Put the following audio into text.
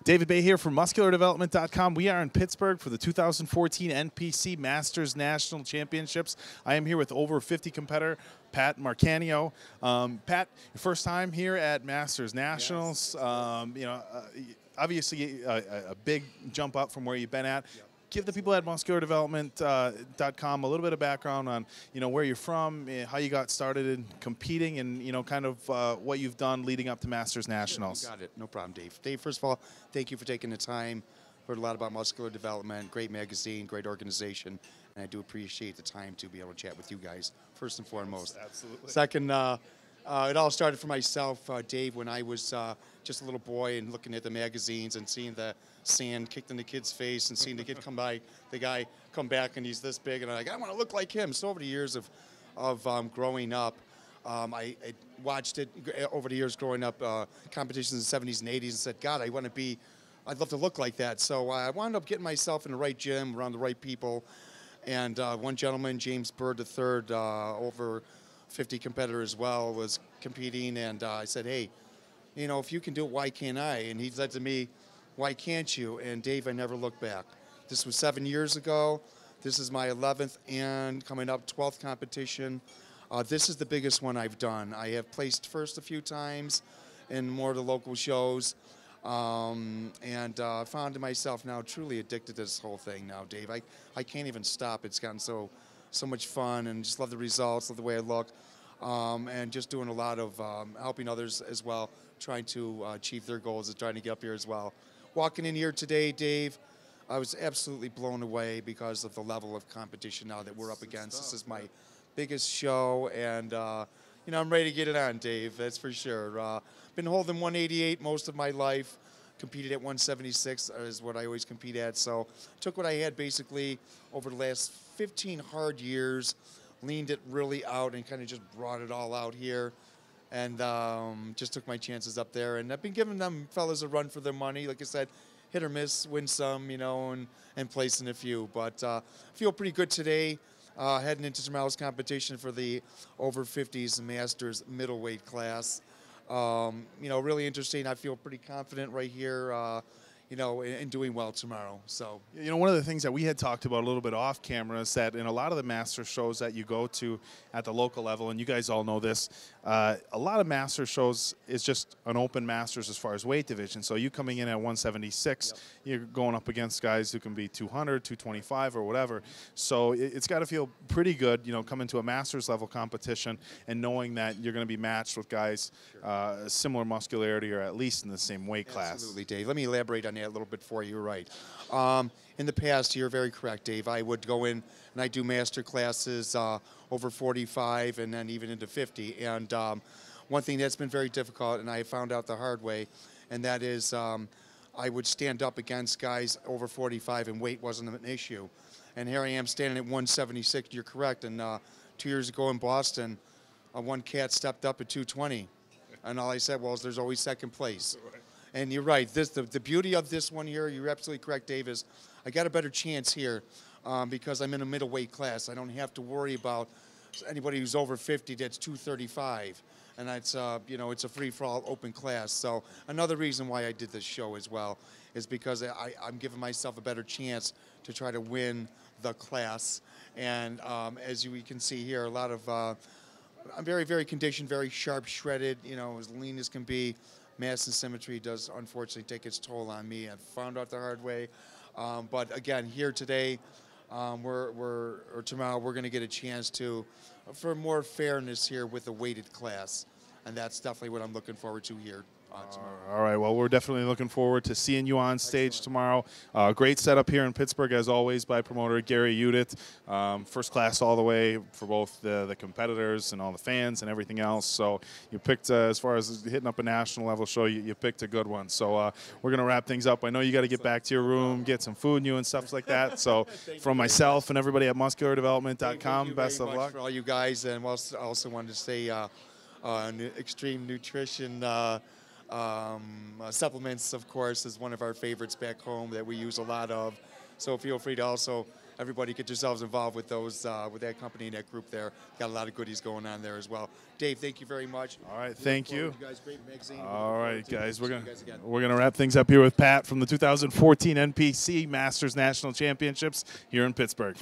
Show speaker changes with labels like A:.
A: David Baye here from MuscularDevelopment.com. We are in Pittsburgh for the 2014 NPC Masters National Championships. I am here with over 50 competitor Pat Marciano. Pat, your first time here at Masters Nationals. Yes. Obviously a big jump up from where you've been at. Yep. Give the people at MuscularDevelopment.com a little bit of background on, where you're from, how you got started in competing, and, kind of what you've done leading up to Masters Nationals.
B: Sure, you got it. No problem, Dave. Dave, first of all, thank you for taking the time. Heard a lot about Muscular Development, great magazine, great organization, and I do appreciate the time to be able to chat with you guys, first and foremost.
A: Absolutely.
B: Second, it all started for myself, Dave, when I was just a little boy and looking at the magazines and seeing the sand kicked in the kid's face and seeing the kid come by, the guy come back and he's this big, and I'm like, I want to look like him. So over the years of growing up, I watched it over the years growing up, competitions in the 70s and 80s, and said, God, I'd love to look like that. So I wound up getting myself in the right gym, around the right people, and one gentleman, James Bird III, over 50 competitor as well, was competing, and I said, hey, if you can do it, why can't I? And he said to me, why can't you? And Dave, I never looked back. This was 7 years ago. This is my 11th and coming up 12th competition. This is the biggest one I've done. I have placed first a few times in more of the local shows, and found myself now truly addicted to this whole thing now, Dave. I can't even stop. It's gotten so much fun, and just love the results, love the way I look, and just doing a lot of helping others as well, trying to achieve their goals and trying to get up here as well. Walking in here today, Dave, I was absolutely blown away because of the level of competition now that we're up against. This is my biggest show, and I'm ready to get it on, Dave, that's for sure. Been holding 188 most of my life. Competed at 176 is what I always compete at. So took what I had basically over the last 15 hard years, leaned it really out, and kind of just brought it all out here. And just took my chances up there. And I've been giving them fellas a run for their money. Like I said, hit or miss, win some, and place in a few. But feel pretty good today, heading into tomorrow's competition for the over 50s Masters middleweight class. Really interesting. I feel pretty confident right here, in doing well tomorrow. So,
A: one of the things that we had talked about a little bit off camera is that in a lot of the master shows that you go to at the local level, and you guys all know this, a lot of master shows is just an open masters as far as weight division. So you coming in at 176, yep, you're going up against guys who can be 200, 225, or whatever. So it's got to feel pretty good, coming to a masters level competition and knowing that you're going to be matched with guys similar muscularity or at least in the same weight class.
B: Absolutely, Dave. Let me elaborate on that a little bit for you. You're right. In the past, you're very correct, Dave. I would go in and I do master classes over 45 and then even into 50. And one thing that's been very difficult, and I found out the hard way, and that is I would stand up against guys over 45 and weight wasn't an issue. And here I am standing at 176. You're correct. And 2 years ago in Boston, one cat stepped up at 220. And all I said was, there's always second place. Right. And you're right. The beauty of this one here, you're absolutely correct, Dave, is I got a better chance here because I'm in a middleweight class. I don't have to worry about anybody who's over 50 that's 235. And that's, it's a free-for-all open class. So another reason why I did this show as well is because I'm giving myself a better chance to try to win the class. And as we can see here, a lot of I'm very, very conditioned, very sharp, shredded, as lean as can be. Mass and symmetry does unfortunately take its toll on me. I found out the hard way. But again, here today, or tomorrow, we're going to get a chance for more fairness here with the weighted class. And that's definitely what I'm looking forward to here tomorrow.
A: All right, well, we're definitely looking forward to seeing you on stage tomorrow. Great setup here in Pittsburgh, as always, by promoter Gary Udit. First class all the way for both the competitors and all the fans and everything else. So you picked, as far as hitting up a national level show, you picked a good one. So we're going to wrap things up. I know you got to get back to your room, get some food in you and stuff like that. So from myself and everybody at MuscularDevelopment.com, best of luck.
B: For all you guys, and I also wanted to say Extreme Nutrition supplements, of course, is one of our favorites back home that we use a lot of. So feel free to also everybody get yourselves involved with those with that company and that group there. Got a lot of goodies going on there as well. Dave, thank you very much.
A: All right, thank you.
B: You guys, great magazine.
A: All right, guys, we're gonna wrap things up here with Pat from the 2014 NPC Masters National Championships here in Pittsburgh.